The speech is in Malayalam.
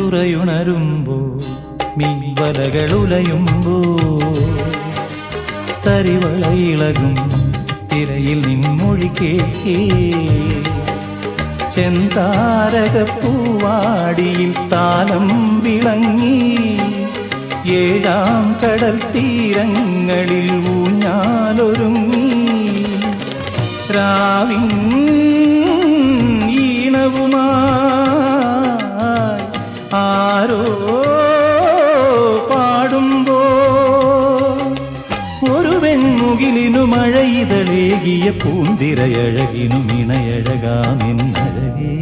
തുറയുണരുമ്പോ മീൻവലകളുലയുമ്പോ തരിവളയിളകും തിരയിൽ നിൻമൊഴി കേൾക്കേ ചെന്താരകപ്പൂവാടിയിൽ താലം വിളങ്ങി ഏഴാം കടൽ തീരങ്ങളിൽ ഊഞ്ഞാലൊരുങ്ങി രാവിൻ ഈണവുമായി ആരോ പാടുമ്പോ ഒരു വെൺമുകിലിനു മഴയിതളേകിയ പൂന്തിരയഴകിനു ഇണയഴകാമെന്നഴകേ